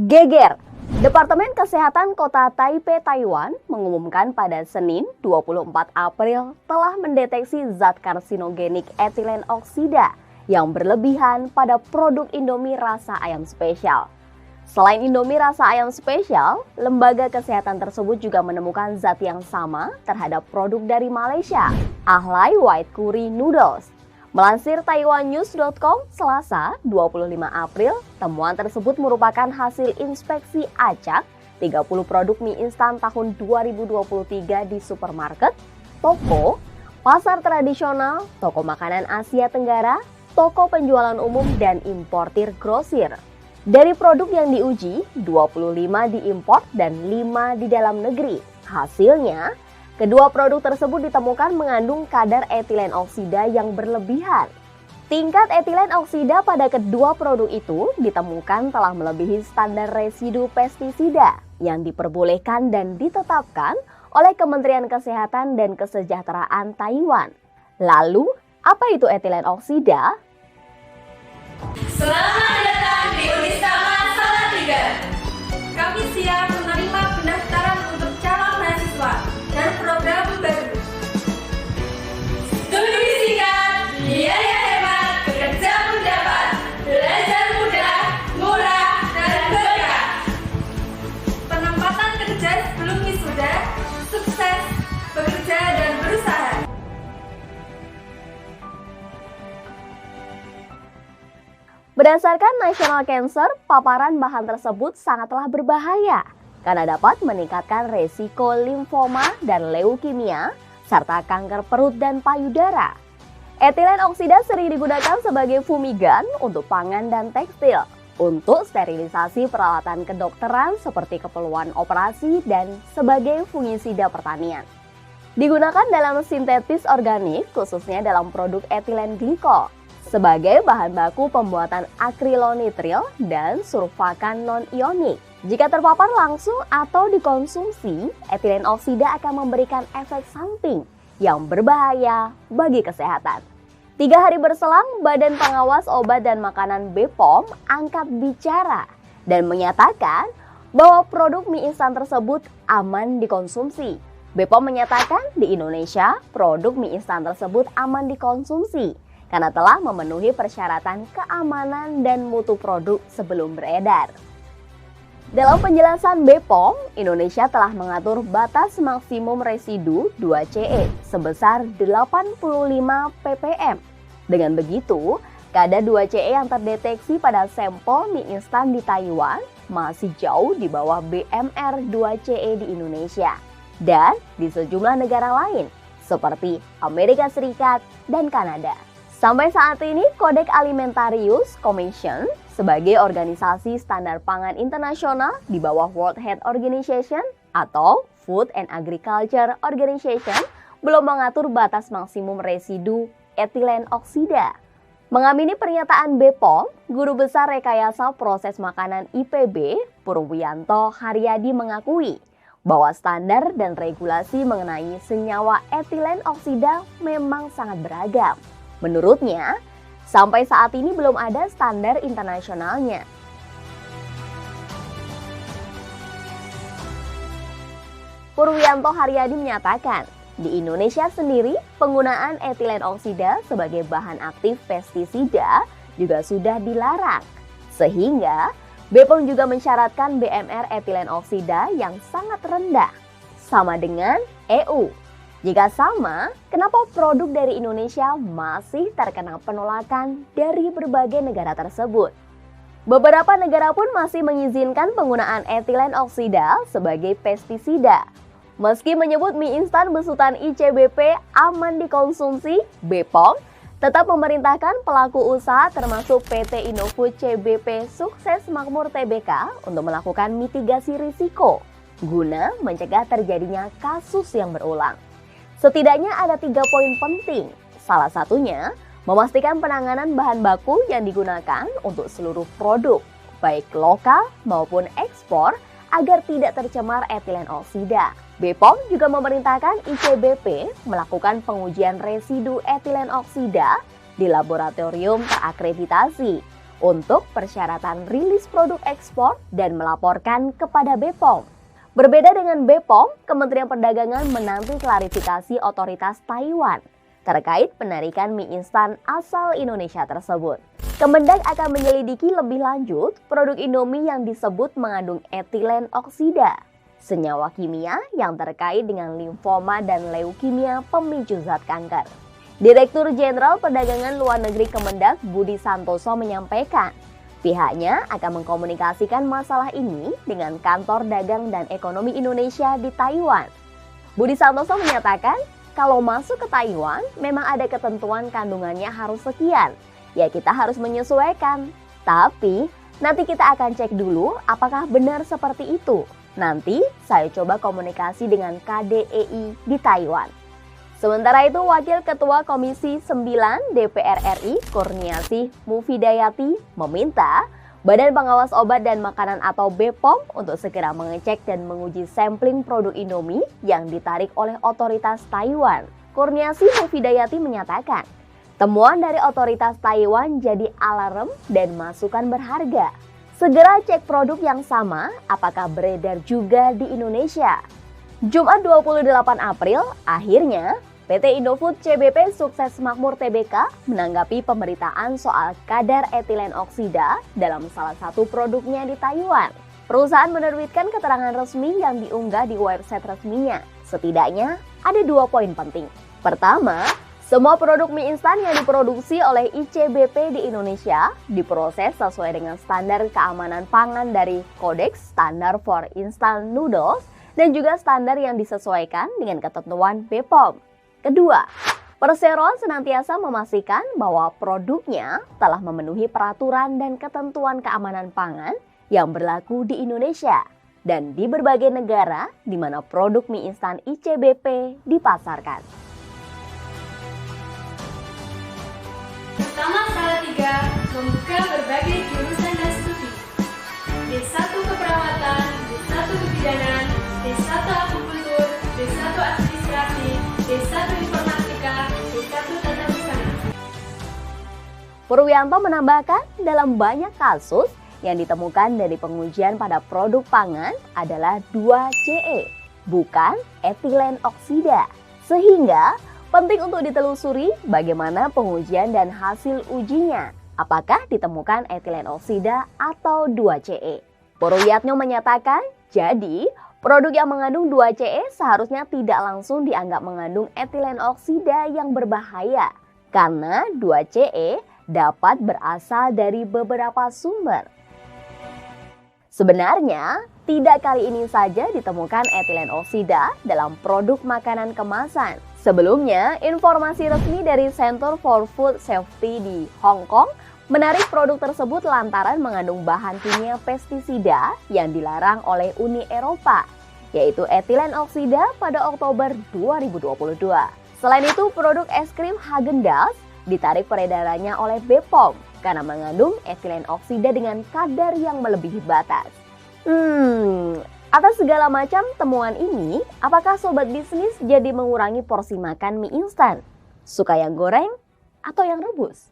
Geger, Departemen Kesehatan Kota Taipei, Taiwan mengumumkan pada Senin 24 April telah mendeteksi zat karsinogenik etilen oksida yang berlebihan pada produk Indomie rasa ayam spesial. Selain Indomie rasa ayam spesial, lembaga kesehatan tersebut juga menemukan zat yang sama terhadap produk dari Malaysia, Ahlai White Curry Noodles. Melansir taiwannews.com Selasa 25 April, temuan tersebut merupakan hasil inspeksi acak 30 produk mie instan tahun 2023 di supermarket, toko, pasar tradisional, toko makanan Asia Tenggara, toko penjualan umum, dan importir grosir. Dari produk yang diuji, 25 diimpor dan 5 di dalam negeri. Hasilnya, kedua produk tersebut ditemukan mengandung kadar etilen oksida yang berlebihan. Tingkat etilen oksida pada kedua produk itu ditemukan telah melebihi standar residu pestisida yang diperbolehkan dan ditetapkan oleh Kementerian Kesehatan dan Kesejahteraan Taiwan. Lalu, apa itu etilen oksida? Selamat datang di Unisama Salatiga. Kami siap menerima pendaftaran untuk calon mahasiswa dan program baru. Studi singkat, biaya hemat, bekerja mendapat, belajar mudah, murah, dan berkah. Penempatan kerja sebelum wisuda, sukses, bekerja dan berusaha. Berdasarkan National Cancer, paparan bahan tersebut sangatlah berbahaya karena dapat meningkatkan resiko limfoma dan leukemia, serta kanker perut dan payudara. Etilen oksida sering digunakan sebagai fumigan untuk pangan dan tekstil, untuk sterilisasi peralatan kedokteran seperti keperluan operasi, dan sebagai fungisida pertanian. Digunakan dalam sintetis organik, khususnya dalam produk etilen glikol, sebagai bahan baku pembuatan akrilonitril dan surfakan non-ionik. Jika terpapar langsung atau dikonsumsi, etilen oksida akan memberikan efek samping yang berbahaya bagi kesehatan. 3 hari berselang, Badan Pengawas Obat dan Makanan BPOM angkat bicara dan menyatakan bahwa produk mie instan tersebut aman dikonsumsi. BPOM menyatakan di Indonesia, produk mie instan tersebut aman dikonsumsi karena telah memenuhi persyaratan keamanan dan mutu produk sebelum beredar. Dalam penjelasan BPOM, Indonesia telah mengatur batas maksimum residu 2CE sebesar 85 ppm. Dengan begitu, kadar 2CE yang terdeteksi pada sampel mie instan di Taiwan masih jauh di bawah BMR 2CE di Indonesia dan di sejumlah negara lain seperti Amerika Serikat dan Kanada. Sampai saat ini, Codex Alimentarius Commission sebagai organisasi standar pangan internasional di bawah World Health Organization atau Food and Agriculture Organization belum mengatur batas maksimum residu etilen oksida. Mengamini pernyataan BPOM, Guru Besar Rekayasa Proses Makanan IPB, Purwianto Haryadi mengakui bahwa standar dan regulasi mengenai senyawa etilen oksida memang sangat beragam. Menurutnya, sampai saat ini belum ada standar internasionalnya. Purwianto Haryadi menyatakan, di Indonesia sendiri penggunaan etilen oksida sebagai bahan aktif pestisida juga sudah dilarang. Sehingga BPOM juga mensyaratkan BMR etilen oksida yang sangat rendah, sama dengan EU. Jika sama, kenapa produk dari Indonesia masih terkena penolakan dari berbagai negara tersebut? Beberapa negara pun masih mengizinkan penggunaan etilen oksida sebagai pestisida. Meski menyebut mie instan besutan ICBP aman dikonsumsi, BPOM tetap memerintahkan pelaku usaha termasuk PT Indofood CBP Sukses Makmur Tbk untuk melakukan mitigasi risiko guna mencegah terjadinya kasus yang berulang. Setidaknya ada 3 poin penting, salah satunya memastikan penanganan bahan baku yang digunakan untuk seluruh produk, baik lokal maupun ekspor, agar tidak tercemar etilen oksida. BPOM juga memerintahkan ICBP melakukan pengujian residu etilen oksida di laboratorium terakreditasi untuk persyaratan rilis produk ekspor dan melaporkan kepada BPOM. Berbeda dengan BPOM, Kementerian Perdagangan menanti klarifikasi otoritas Taiwan terkait penarikan mie instan asal Indonesia tersebut. Kemendag akan menyelidiki lebih lanjut produk Indomie yang disebut mengandung etilen oksida, senyawa kimia yang terkait dengan limfoma dan leukemia pemicu zat kanker. Direktur Jenderal Perdagangan Luar Negeri Kemendag Budi Santoso menyampaikan, pihaknya akan mengkomunikasikan masalah ini dengan Kantor Dagang dan Ekonomi Indonesia di Taiwan. Budi Santoso menyatakan, kalau masuk ke Taiwan memang ada ketentuan kandungannya harus sekian. Ya kita harus menyesuaikan. Tapi nanti kita akan cek dulu apakah benar seperti itu. Nanti saya coba komunikasi dengan KDEI di Taiwan. Sementara itu Wakil Ketua Komisi 9 DPR RI Kurniasih Mufidayati meminta Badan Pengawas Obat dan Makanan atau BPOM untuk segera mengecek dan menguji sampling produk Indomie yang ditarik oleh otoritas Taiwan. Kurniasih Mufidayati menyatakan, temuan dari otoritas Taiwan jadi alarm dan masukan berharga. Segera cek produk yang sama apakah beredar juga di Indonesia. Jumat 28 April, akhirnya PT Indofood CBP Sukses Makmur Tbk menanggapi pemberitaan soal kadar etilen oksida dalam salah satu produknya di Taiwan. Perusahaan menerbitkan keterangan resmi yang diunggah di website resminya. Setidaknya ada 2 poin penting. Pertama, semua produk mie instan yang diproduksi oleh ICBP di Indonesia diproses sesuai dengan standar keamanan pangan dari Codex Standard for Instant Noodles dan juga standar yang disesuaikan dengan ketentuan BPOM. Kedua, Perseroan senantiasa memastikan bahwa produknya telah memenuhi peraturan dan ketentuan keamanan pangan yang berlaku di Indonesia dan di berbagai negara di mana produk mie instan ICBP dipasarkan. Bersama Salatiga membuka berbagai jurusan dan studi. D1 Keperawatan, D1 Kebidanan, D1 Akupuntur, D1 Administrasi, D1 Informatika, D1 Tata Busana. Purwianto menambahkan dalam banyak kasus yang ditemukan dari pengujian pada produk pangan adalah 2CE, bukan etilen oksida. Sehingga penting untuk ditelusuri bagaimana pengujian dan hasil ujinya. Apakah ditemukan etilen oksida atau 2CE? Purwiyatno menyatakan, jadi produk yang mengandung 2CE seharusnya tidak langsung dianggap mengandung etilen oksida yang berbahaya. Karena 2CE dapat berasal dari beberapa sumber. Sebenarnya, tidak kali ini saja ditemukan etilen oksida dalam produk makanan kemasan. Sebelumnya, informasi resmi dari Center for Food Safety di Hong Kong menarik produk tersebut lantaran mengandung bahan kimia pestisida yang dilarang oleh Uni Eropa, yaitu etilen oksida pada Oktober 2022. Selain itu, produk es krim Häagen-Dazs ditarik peredarannya oleh BPOM karena mengandung etilen oksida dengan kadar yang melebihi batas. Atas segala macam temuan ini, apakah sobat bisnis jadi mengurangi porsi makan mie instan? Suka yang goreng atau yang rebus?